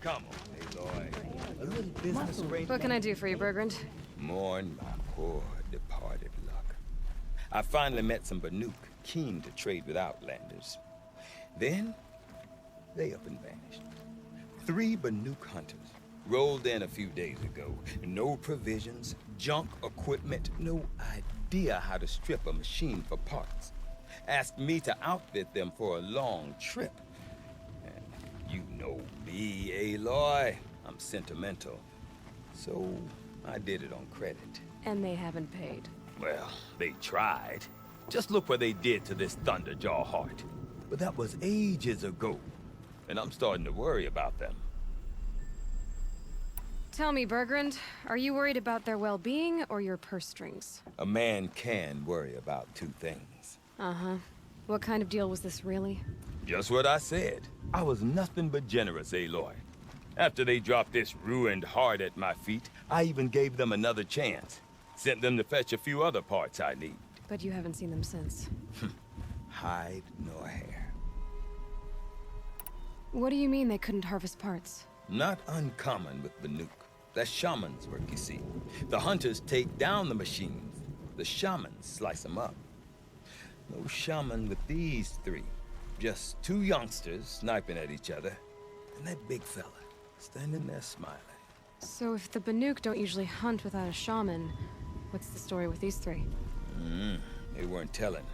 Come on, Aloy. A little business arrangement. What can I do for you, Bergrand? Mourn my poor departed luck. I finally met some Banuk keen to trade with Outlanders. Then, they up and vanished. 3 Banuk hunters rolled in a few days ago. No provisions, junk equipment, no idea how to strip a machine for parts. Asked me to outfit them for a long trip. And you know me, Aloy. I'm sentimental. So, I did it on credit. And they haven't paid. Well, they tried. Just look what they did to this Thunderjaw heart. But that was ages ago. And I'm starting to worry about them. Tell me, Bergrand, are you worried about their well-being or your purse strings? A man can worry about 2 things. Uh-huh. What kind of deal was this, really? Just what I said. I was nothing but generous, Aloy. After they dropped this ruined heart at my feet, I even gave them another chance. Sent them to fetch a few other parts I need. But you haven't seen them since. Hide nor hair. What do you mean they couldn't harvest parts? Not uncommon with Banuk. That's shaman's work, you see. The hunters take down the machines. The shamans slice them up. No shaman with these 3. Just 2 youngsters sniping at each other. And that big fella standing there smiling. So if the Banuk don't usually hunt without a shaman, what's the story with these 3? They weren't telling.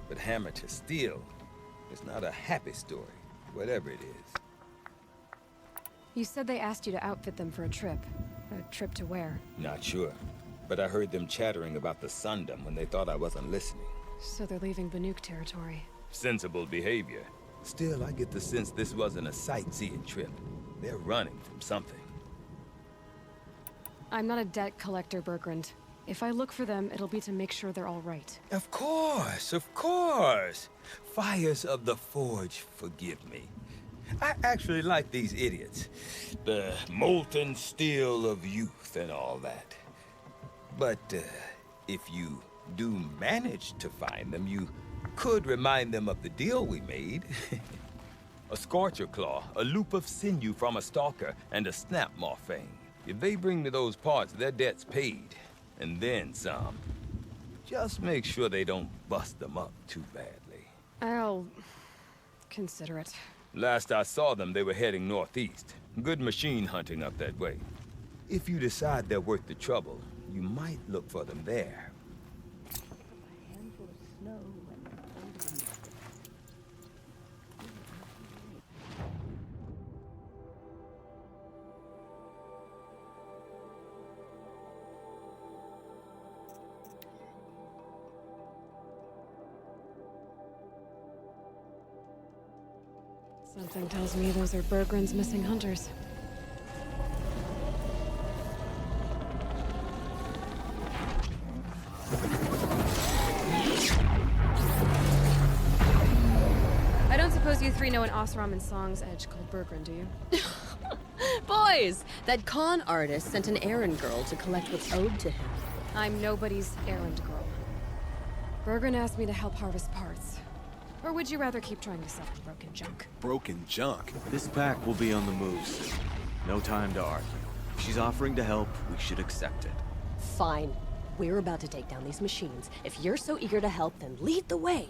But hammer to steel is not a happy story, whatever it is. You said they asked you to outfit them for a trip. A trip to where? Not sure. But I heard them chattering about the Sundom when they thought I wasn't listening. So they're leaving Banuk territory. Sensible behavior. Still, I get the sense this wasn't a sightseeing trip. They're running from something. I'm not a debt collector, Bergrand. If I look for them, it'll be to make sure they're all right. Of course, of course. Fires of the Forge, forgive me. I actually like these idiots. The molten steel of youth and all that. But, if you do manage to find them, you could remind them of the deal we made. A Scorcher Claw, a loop of sinew from a stalker, and a Snapmaw Fang. If they bring me those parts, their debt's paid. And then some. Just make sure they don't bust them up too badly. I'll consider it. Last I saw them, they were heading northeast. Good machine hunting up that way. If you decide they're worth the trouble, you might look for them there. Something tells me those are Bergrand's missing hunters. I don't suppose you 3 know an Oseram and Song's edge called Bergrand, do you? Boys, that con artist sent an errand girl to collect what's owed to him. I'm nobody's errand girl. Bergrand asked me to help harvest parts. Or would you rather keep trying to sell broken junk? Broken junk? This pack will be on the move soon. No time to argue. If she's offering to help, we should accept it. Fine. We're about to take down these machines. If you're so eager to help, then lead the way.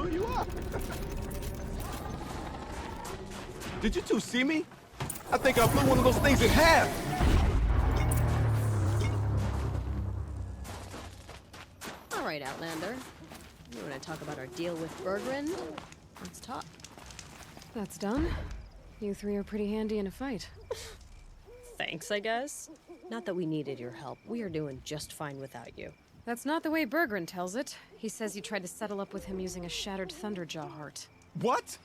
who you are. Did you two see me? I think I blew one of those things in half. All right, Outlander. You want to talk about our deal with Bergrun? Let's talk. That's done. You three are pretty handy in a fight. Thanks, I guess. Not that we needed your help. We are doing just fine without you. That's not the way Bergrun tells it. He says you tried to settle up with him using a shattered Thunderjaw heart. What?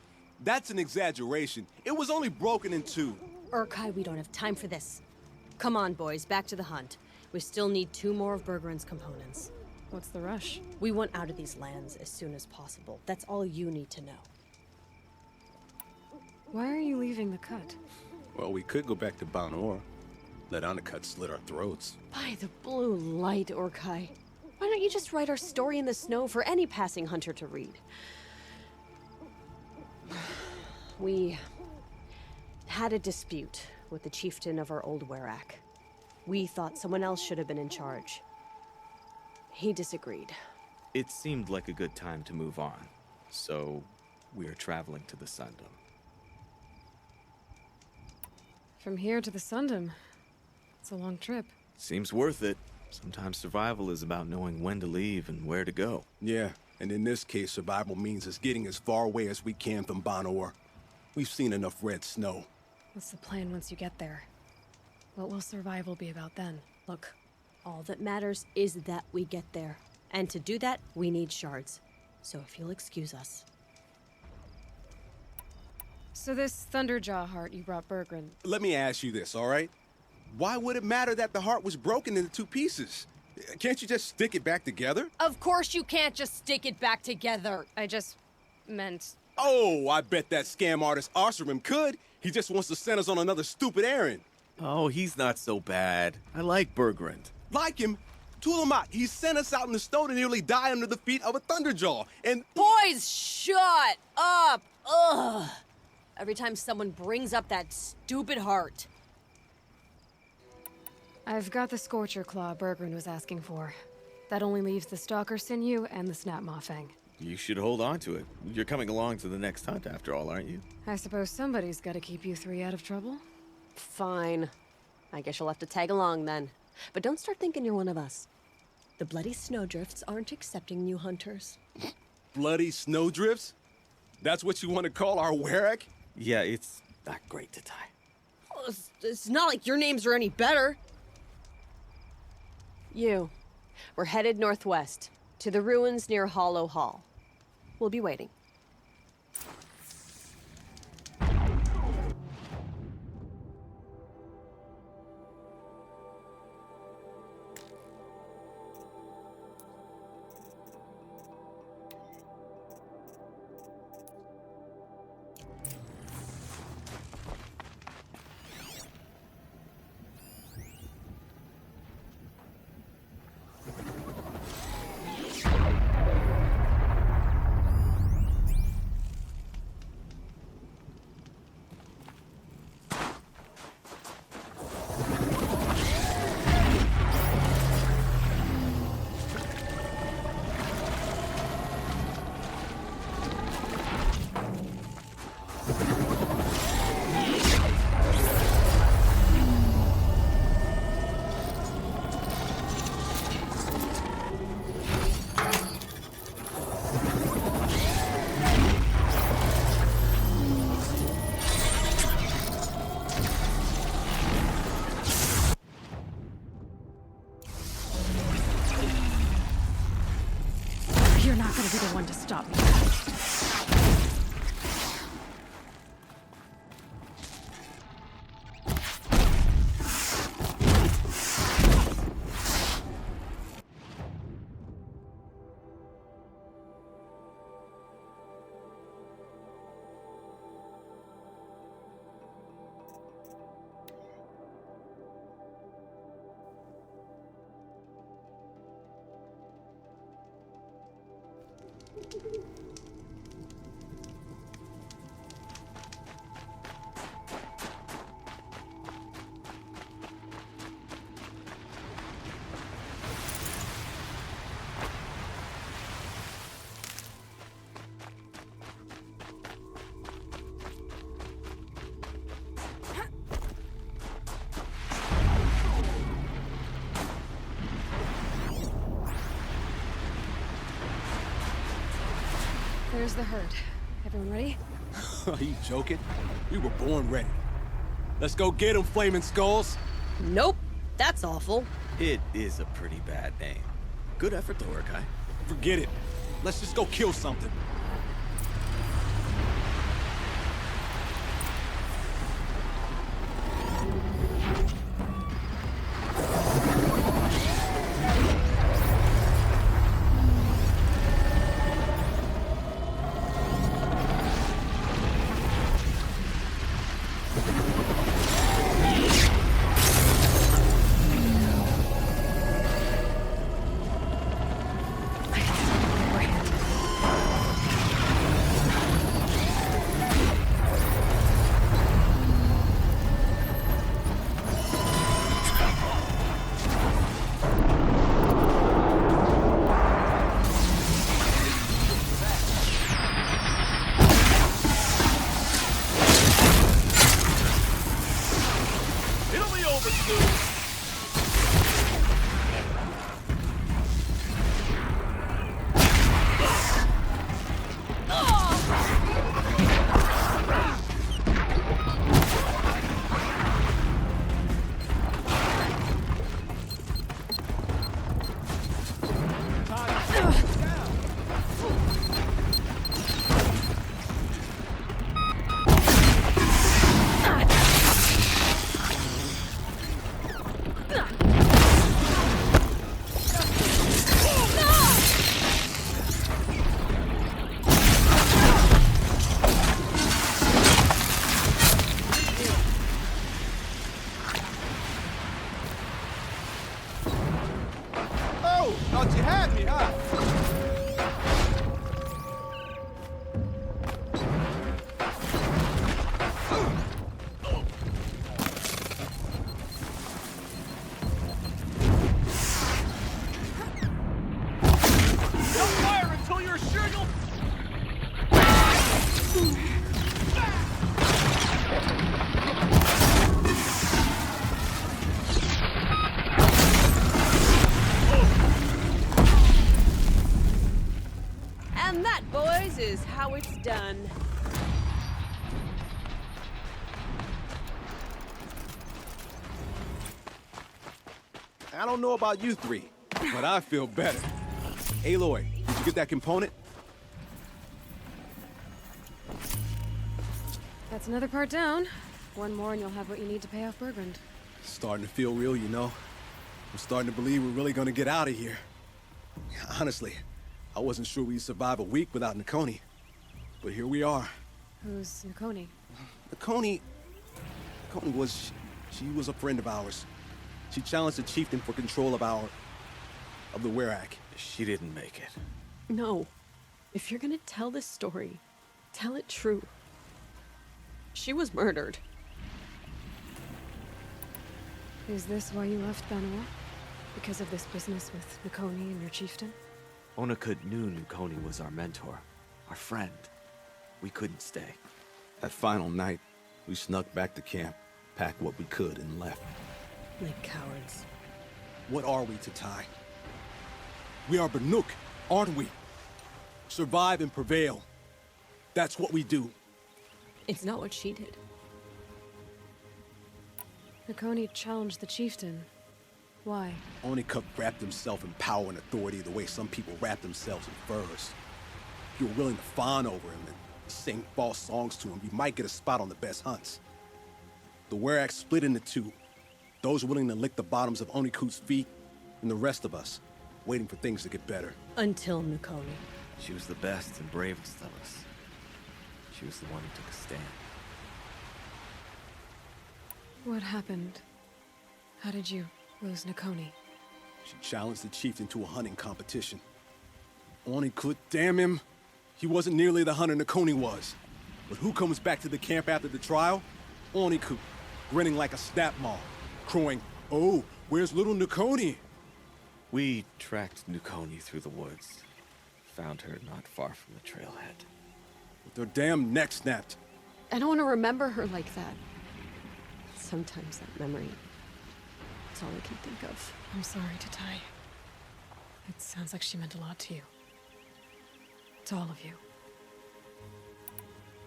That's an exaggeration. It was only broken in two. Urkai, we don't have time for this. Come on, boys, back to the hunt. We still need 2 more of Bergrun's components. What's the rush? We want out of these lands as soon as possible. That's all you need to know. Why are you leaving the cut? Well, we could go back to Banor. Let Undercut slit our throats. By the blue light, Urkai. Why don't you just write our story in the snow for any passing hunter to read? We had a dispute with the chieftain of our old Werak. We thought someone else should have been in charge. He disagreed. It seemed like a good time to move on, so we're traveling to the Sundom. From here to the Sundom. It's a long trip. Seems worth it. Sometimes survival is about knowing when to leave and where to go. Yeah, and in this case, survival means us getting as far away as we can from Banor. We've seen enough red snow. What's the plan once you get there? What will survival be about then? Look, all that matters is that we get there. And to do that, we need shards. So if you'll excuse us. So this Thunderjaw heart you brought Bergrun, Let me ask you this, all right? Why would it matter that the heart was broken into 2 pieces? Can't you just stick it back together? Of course you can't just stick it back together. I just meant... Oh, I bet that scam artist Arsarim could. He just wants to send us on another stupid errand. Oh, he's not so bad. I like Bergrund. Like him, Tulamat, he sent us out in the snow to nearly die under the feet of a Thunderjaw. And Boys, shut up! Ugh! Every time someone brings up that stupid heart. I've got the Scorcher Claw Bergrun was asking for. That only leaves the Stalker Sinew and the Snapmaw Fang. You should hold on to it. You're coming along to the next hunt after all, aren't you? I suppose somebody's gotta keep you three out of trouble. Fine. I guess you'll have to tag along then. But don't start thinking you're one of us. The Bloody Snowdrifts aren't accepting new hunters. bloody snowdrifts? That's what you want to call our Werak? Yeah, it's not great to tie. Well, it's not like your names are any better. We're headed northwest, to the ruins near Hollow Hall. We'll be waiting. You're not gonna be the one to stop me. There's the herd. Everyone ready? Are you joking? We were born ready. Let's go get them, Flaming Skulls. Nope. That's awful. It is a pretty bad name. Good effort though, Urkai. Forget it. Let's just go kill something. Thought you had me, huh? Don't fire until you're sure you'll... And that, boys, is how it's done. I don't know about you three, but I feel better. Aloy, did you get that component? That's another part down. One more and you'll have what you need to pay off Bergrand. Starting to feel real, you know. I'm starting to believe we're really gonna get out of here. Honestly, I wasn't sure we'd survive a week without Nakoni. But here we are. Who's Nakoni? Nakoni was... she was a friend of ours. She challenged the chieftain for control of the Werak. She didn't make it. No. If you're gonna tell this story, tell it true. She was murdered. Is this why you left Banua? Because of this business with Nakoni and your chieftain? Onakut knew Nakoni was our mentor, our friend. We couldn't stay. That final night, we snuck back to camp, packed what we could, and left. Like cowards. What are we, Tatai? We are Banuk, aren't we? Survive and prevail. That's what we do. It's not what she did. Nakoni challenged the chieftain. Why? Onikup wrapped himself in power and authority the way some people wrap themselves in furs. If you were willing to fawn over him and sing false songs to him, you might get a spot on the best hunts. The Werak split into two. Those willing to lick the bottoms of Onikut's feet, and the rest of us, waiting for things to get better. Until Nakoni. She was the best and bravest of us. She was the one who took a stand. What happened? How did you lose Nakoni? She challenged the chieftain to a hunting competition. Onikut, damn him! He wasn't nearly the hunter Nakoni was. But who comes back to the camp after the trial? Onikut, grinning like a snap maw, crowing, "Oh, where's little Nakoni?" We tracked Nakoni through the woods. Found her not far from the trailhead. With their damn neck snapped. I don't want to remember her like that. Sometimes that memory, it's all I can think of. I'm sorry, Tatai. It sounds like she meant a lot to you. To all of you.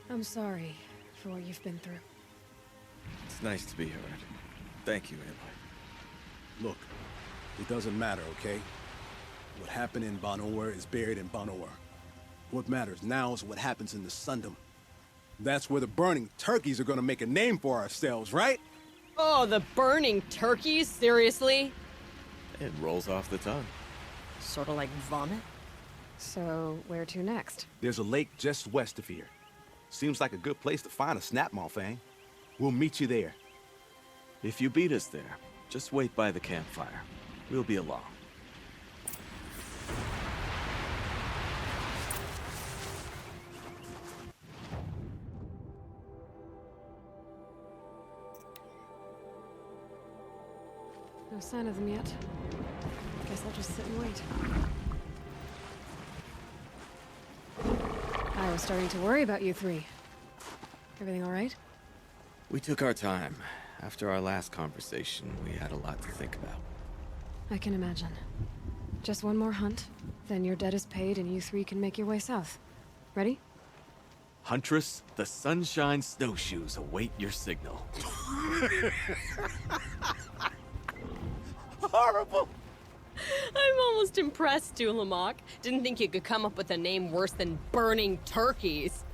I'm sorry for what you've been through. It's nice to be heard. Thank you, Aloy. Look, it doesn't matter, okay? What happened in Ban-Ur is buried in Ban-Ur. What matters now is what happens in the Sundom. That's where the burning turkeys are gonna make a name for ourselves, right? Oh, the burning turkeys? Seriously? It rolls off the tongue. Sort of like vomit? So, where to next? There's a lake just west of here. Seems like a good place to find a snapmaw fang. We'll meet you there. If you beat us there, just wait by the campfire. We'll be along. No sign of them yet. Guess I'll just sit and wait. I was starting to worry about you three. Everything all right? We took our time. After our last conversation, we had a lot to think about. I can imagine. Just one more hunt, then your debt is paid and you three can make your way south. Ready? Huntress, the Sunshine Snowshoes await your signal. Horrible! I'm almost impressed, Dulamok. Didn't think you could come up with a name worse than burning turkeys.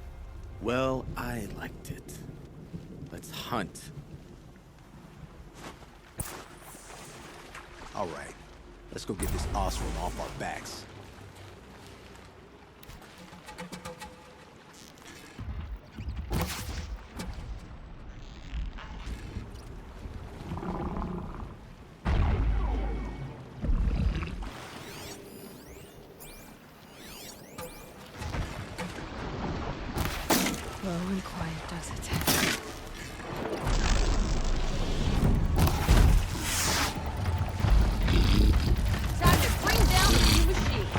Well, I liked it. Let's hunt. All right, let's go get this Osram off our backs. Slow and quiet does it. Time to bring down the Machine.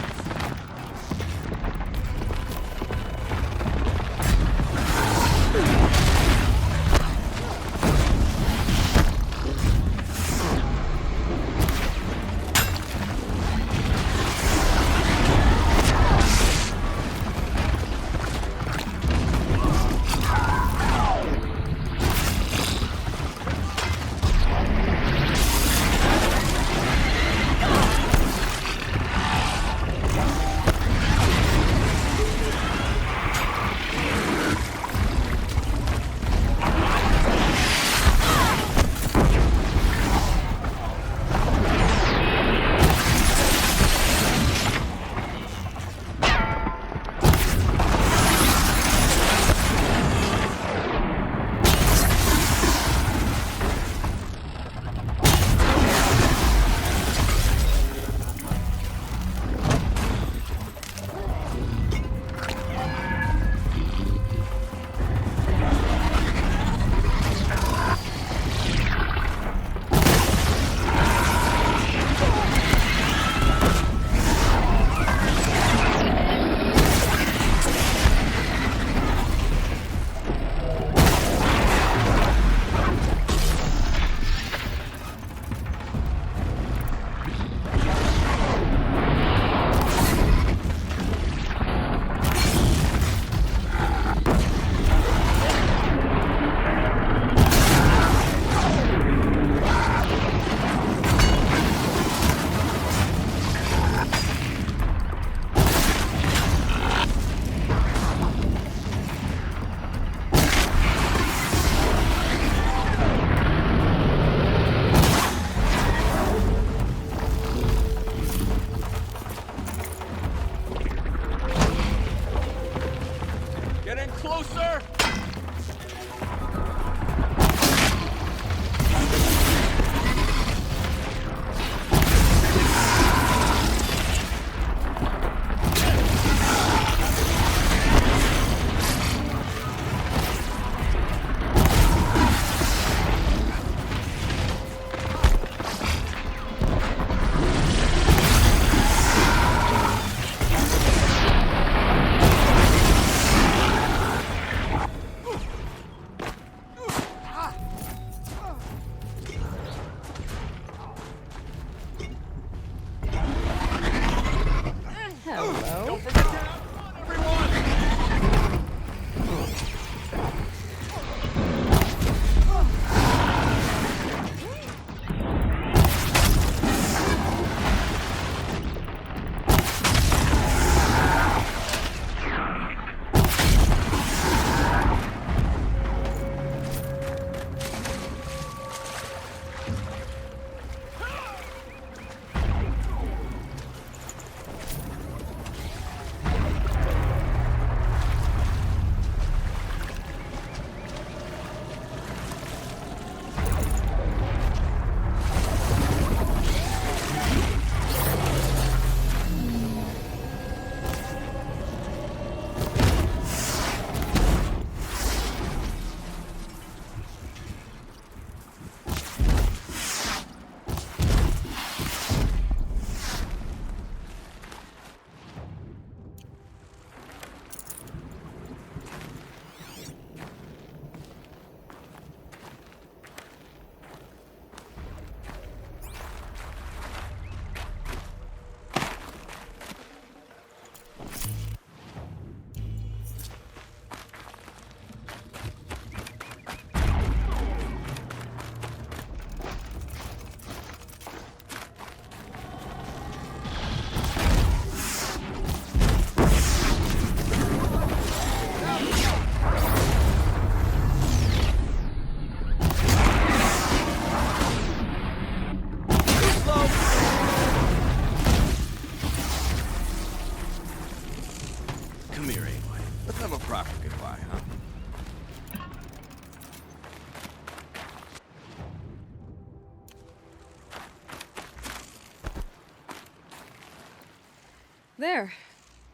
There.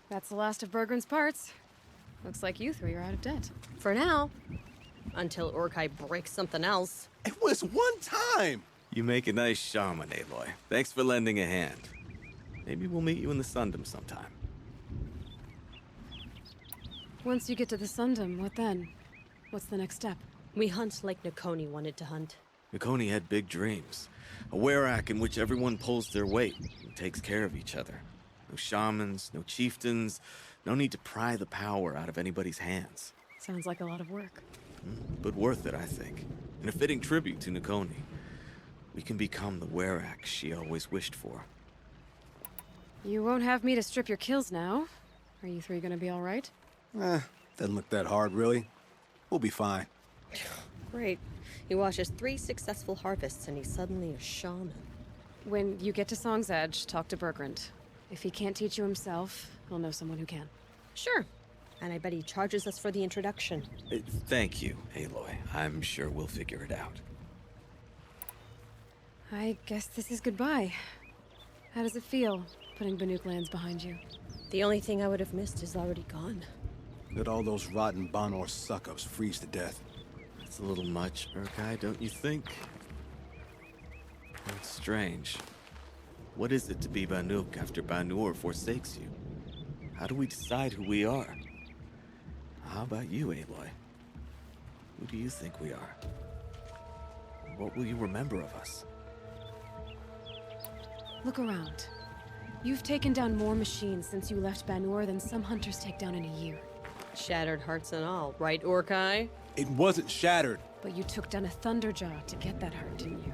That's the last of Bergren's parts. Looks like you three are out of debt. For now. Until Urkai breaks something else. It was one time! You make a nice shaman, Aloy. Thanks for lending a hand. Maybe we'll meet you in the Sundom sometime. Once you get to the Sundom, what then? What's the next step? We hunt like Nakoni wanted to hunt. Nakoni had big dreams. A werak in which everyone pulls their weight and takes care of each other. No shamans, no chieftains, no need to pry the power out of anybody's hands. Sounds like a lot of work. But worth it, I think. And a fitting tribute to Nakoni. We can become the werak she always wished for. You won't have me to strip your kills now. Are you three gonna be all right? Doesn't look that hard, really. We'll be fine. Great. He watches 3 successful harvests and he's suddenly a shaman. When you get to Song's Edge, talk to Bergrand. If he can't teach you himself, he'll know someone who can. Sure. And I bet he charges us for the introduction. Thank you, Aloy. I'm sure we'll figure it out. I guess this is goodbye. How does it feel, putting Banuk lands behind you? The only thing I would have missed is already gone. Let all those rotten Banor suck-ups freeze to death. That's a little much, Urkai, don't you think? It's strange. What is it to be Banuk after Banur forsakes you? How do we decide who we are? How about you, Aloy? Who do you think we are? What will you remember of us? Look around. You've taken down more machines since you left Banur than some hunters take down in a year. Shattered hearts and all, right, Urkai? It wasn't shattered. But you took down a Thunderjaw to get that hurt, didn't you?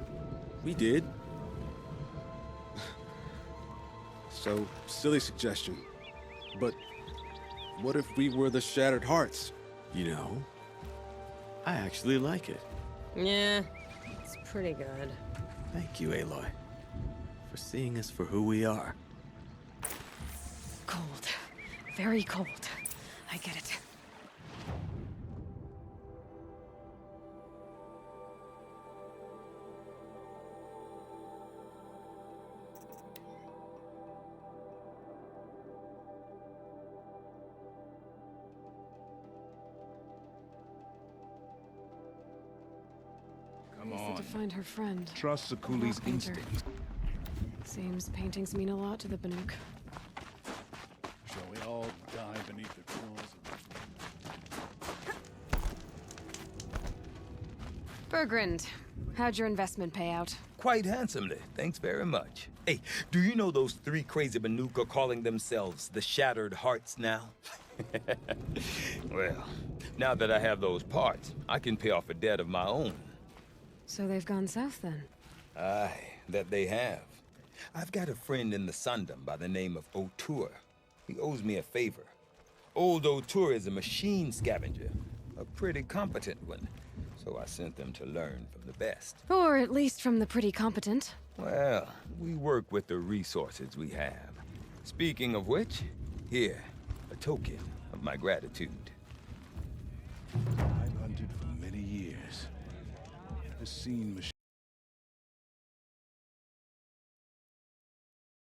We did. So, silly suggestion. But what if we were the Shattered Hearts? You know, I actually like it. Yeah, it's pretty good. Thank you, Aloy, for seeing us for who we are. Cold. Very cold. I get it. Come Easy on. to find her friend. Trust Rock Sakuli's painter. instincts. Seems paintings mean a lot to the Banuk. Shall we all die beneath the claws of... Bergrand, how'd your investment pay out? Quite handsomely, thanks very much. Hey, do you know those 3 crazy Banuk are calling themselves the Shattered Hearts now? Well, now that I have those parts, I can pay off a debt of my own. So they've gone south then? Aye, that they have. I've got a friend in the Sundom by the name of O'Toole. He owes me a favor. Old O'Toole is a machine scavenger, a pretty competent one. So I sent them to learn from the best. Or at least from the pretty competent. Well, we work with the resources we have. Speaking of which, here, a token of my gratitude. I've hunted for many years. Never seen machines.